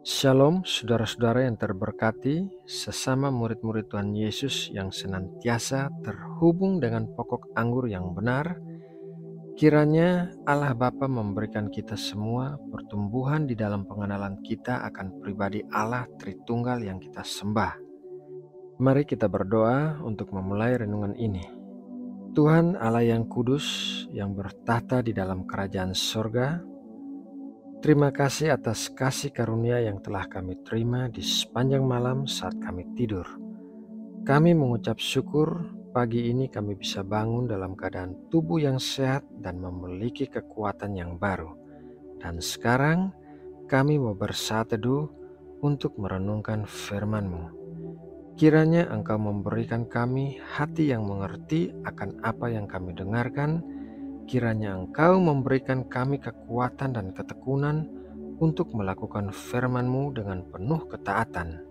Shalom saudara-saudara yang terberkati, sesama murid-murid Tuhan Yesus yang senantiasa terhubung dengan pokok anggur yang benar. Kiranya Allah Bapa memberikan kita semua pertumbuhan di dalam pengenalan kita akan pribadi Allah Tritunggal yang kita sembah. Mari kita berdoa untuk memulai renungan ini. Tuhan Allah yang kudus, yang bertahta di dalam kerajaan sorga, terima kasih atas kasih karunia yang telah kami terima di sepanjang malam saat kami tidur. Kami mengucap syukur pagi ini kami bisa bangun dalam keadaan tubuh yang sehat dan memiliki kekuatan yang baru. Dan sekarang kami mau bersatu teduh untuk merenungkan firman-Mu. Kiranya Engkau memberikan kami hati yang mengerti akan apa yang kami dengarkan. Kiranya Engkau memberikan kami kekuatan dan ketekunan untuk melakukan firman-Mu dengan penuh ketaatan.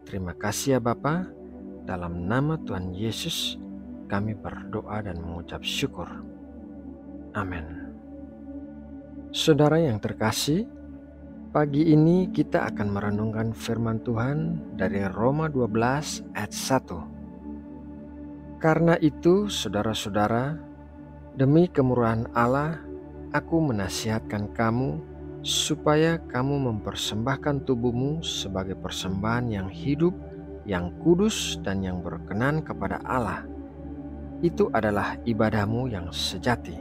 Terima kasih ya Bapa. Dalam nama Tuhan Yesus kami berdoa dan mengucap syukur. Amin. Saudara yang terkasih, pagi ini kita akan merenungkan firman Tuhan dari Roma 12 ayat 1. Karena itu saudara-saudara, demi kemurahan Allah, aku menasihatkan kamu supaya kamu mempersembahkan tubuhmu sebagai persembahan yang hidup, yang kudus dan yang berkenan kepada Allah. Itu adalah ibadahmu yang sejati.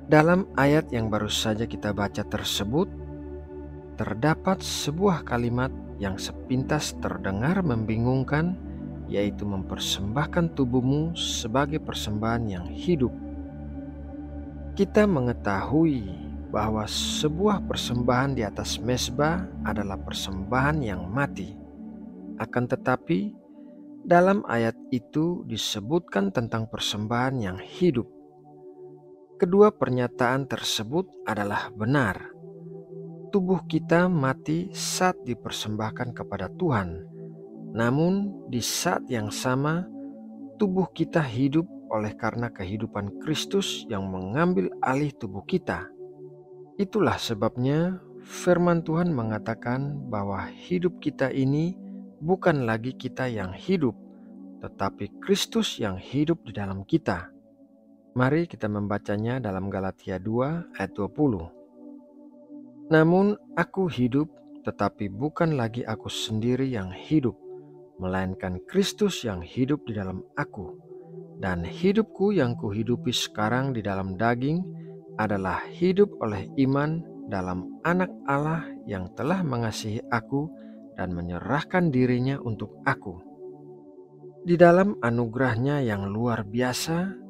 Dalam ayat yang baru saja kita baca tersebut, terdapat sebuah kalimat yang sepintas terdengar membingungkan, yaitu mempersembahkan tubuhmu sebagai persembahan yang hidup. Kita mengetahui bahwa sebuah persembahan di atas mezbah adalah persembahan yang mati. Akan tetapi, dalam ayat itu disebutkan tentang persembahan yang hidup. Kedua pernyataan tersebut adalah benar. Tubuh kita mati saat dipersembahkan kepada Tuhan. Namun di saat yang sama, tubuh kita hidup oleh karena kehidupan Kristus yang mengambil alih tubuh kita. Itulah sebabnya firman Tuhan mengatakan bahwa hidup kita ini bukan lagi kita yang hidup, tetapi Kristus yang hidup di dalam kita. Mari kita membacanya dalam Galatia 2 ayat 20. Namun aku hidup, tetapi bukan lagi aku sendiri yang hidup, melainkan Kristus yang hidup di dalam aku. Dan hidupku yang kuhidupi sekarang di dalam daging adalah hidup oleh iman dalam Anak Allah yang telah mengasihi aku dan menyerahkan dirinya untuk aku. Di dalam anugerahnya yang luar biasa,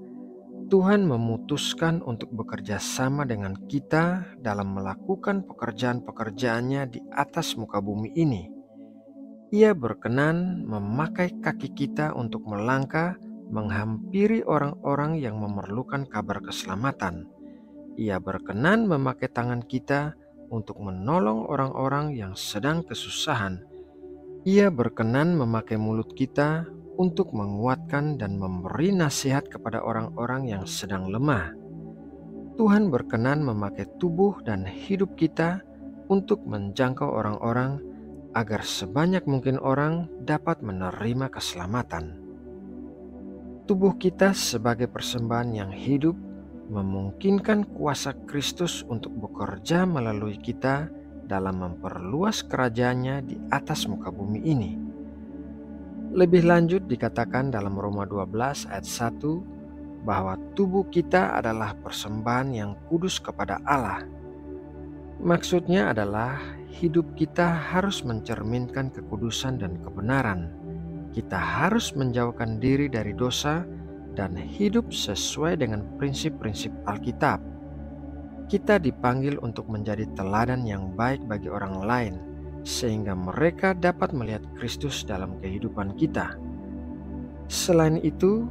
Tuhan memutuskan untuk bekerja sama dengan kita dalam melakukan pekerjaan-pekerjaannya di atas muka bumi ini. Ia berkenan memakai kaki kita untuk melangkah menghampiri orang-orang yang memerlukan kabar keselamatan. Ia berkenan memakai tangan kita untuk menolong orang-orang yang sedang kesusahan. Ia berkenan memakai mulut kita untuk menguatkan dan memberi nasihat kepada orang-orang yang sedang lemah. Tuhan berkenan memakai tubuh dan hidup kita untuk menjangkau orang-orang agar sebanyak mungkin orang dapat menerima keselamatan. Tubuh kita sebagai persembahan yang hidup memungkinkan kuasa Kristus untuk bekerja melalui kita dalam memperluas kerajaannya di atas muka bumi ini. Lebih lanjut dikatakan dalam Roma 12 ayat 1 bahwa tubuh kita adalah persembahan yang kudus kepada Allah. Maksudnya adalah hidup kita harus mencerminkan kekudusan dan kebenaran. Kita harus menjauhkan diri dari dosa dan hidup sesuai dengan prinsip-prinsip Alkitab. Kita dipanggil untuk menjadi teladan yang baik bagi orang lain, sehingga mereka dapat melihat Kristus dalam kehidupan kita. Selain itu,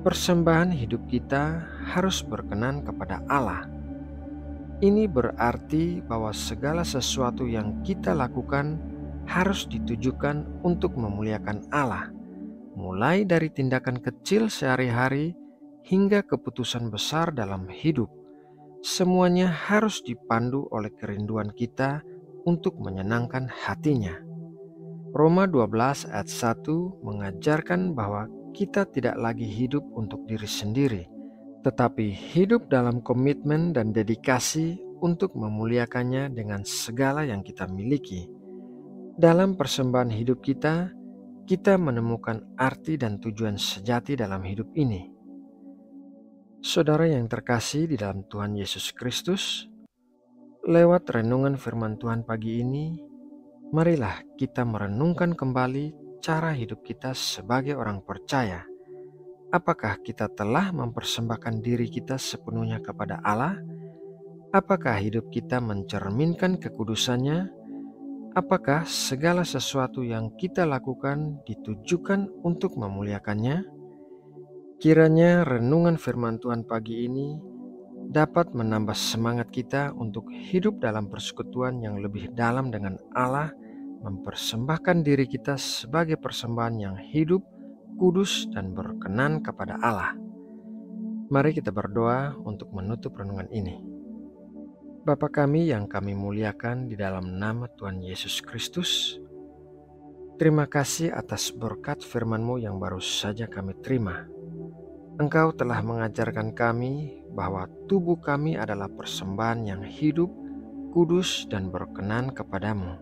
persembahan hidup kita harus berkenan kepada Allah. Ini berarti bahwa segala sesuatu yang kita lakukan harus ditujukan untuk memuliakan Allah, mulai dari tindakan kecil sehari-hari hingga keputusan besar dalam hidup. Semuanya harus dipandu oleh kerinduan kita untuk menyenangkan hatinya. Roma 12 ayat 1 mengajarkan bahwa kita tidak lagi hidup untuk diri sendiri, tetapi hidup dalam komitmen dan dedikasi untuk memuliakannya dengan segala yang kita miliki. Dalam persembahan hidup kita menemukan arti dan tujuan sejati dalam hidup ini. Saudara yang terkasih di dalam Tuhan Yesus Kristus, lewat renungan firman Tuhan pagi ini, marilah kita merenungkan kembali cara hidup kita sebagai orang percaya. Apakah kita telah mempersembahkan diri kita sepenuhnya kepada Allah? Apakah hidup kita mencerminkan kekudusannya? Apakah segala sesuatu yang kita lakukan ditujukan untuk memuliakannya? Kiranya renungan firman Tuhan pagi ini dapat menambah semangat kita untuk hidup dalam persekutuan yang lebih dalam dengan Allah, mempersembahkan diri kita sebagai persembahan yang hidup, kudus, dan berkenan kepada Allah. Mari kita berdoa untuk menutup renungan ini. Bapa kami yang kami muliakan di dalam nama Tuhan Yesus Kristus, terima kasih atas berkat firman-Mu yang baru saja kami terima. Engkau telah mengajarkan kami bahwa tubuh kami adalah persembahan yang hidup, kudus, dan berkenan kepadamu.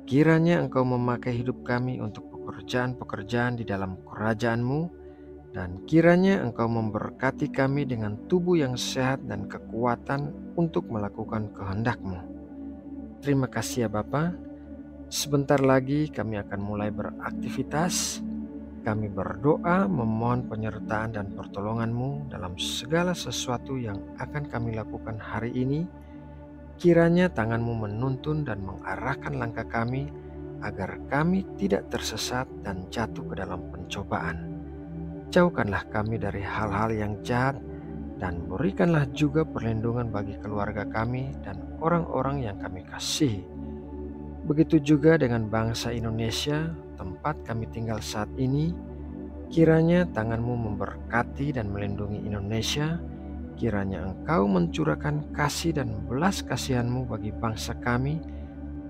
Kiranya Engkau memakai hidup kami untuk pekerjaan-pekerjaan di dalam kerajaan-Mu, dan kiranya Engkau memberkati kami dengan tubuh yang sehat dan kekuatan untuk melakukan kehendak-Mu. Terima kasih ya Bapa. Sebentar lagi kami akan mulai beraktivitas. Kami berdoa memohon penyertaan dan pertolongan-Mu dalam segala sesuatu yang akan kami lakukan hari ini. Kiranya tangan-Mu menuntun dan mengarahkan langkah kami agar kami tidak tersesat dan jatuh ke dalam pencobaan. Jauhkanlah kami dari hal-hal yang jahat dan berikanlah juga perlindungan bagi keluarga kami dan orang-orang yang kami kasihi. Begitu juga dengan bangsa Indonesia, tempat kami tinggal saat ini. Kiranya tangan-Mu memberkati dan melindungi Indonesia. Kiranya Engkau mencurahkan kasih dan belas kasihan-Mu bagi bangsa kami.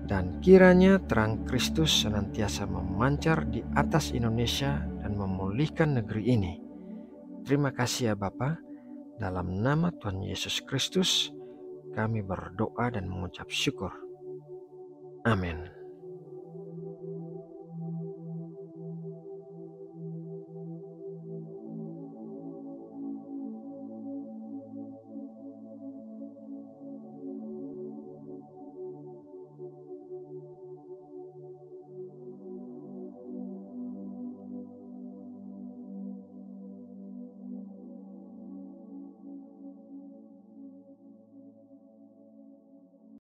Dan kiranya terang Kristus senantiasa memancar di atas Indonesia dan memulihkan negeri ini. Terima kasih ya Bapa. Dalam nama Tuhan Yesus Kristus, kami berdoa dan mengucap syukur. Amin.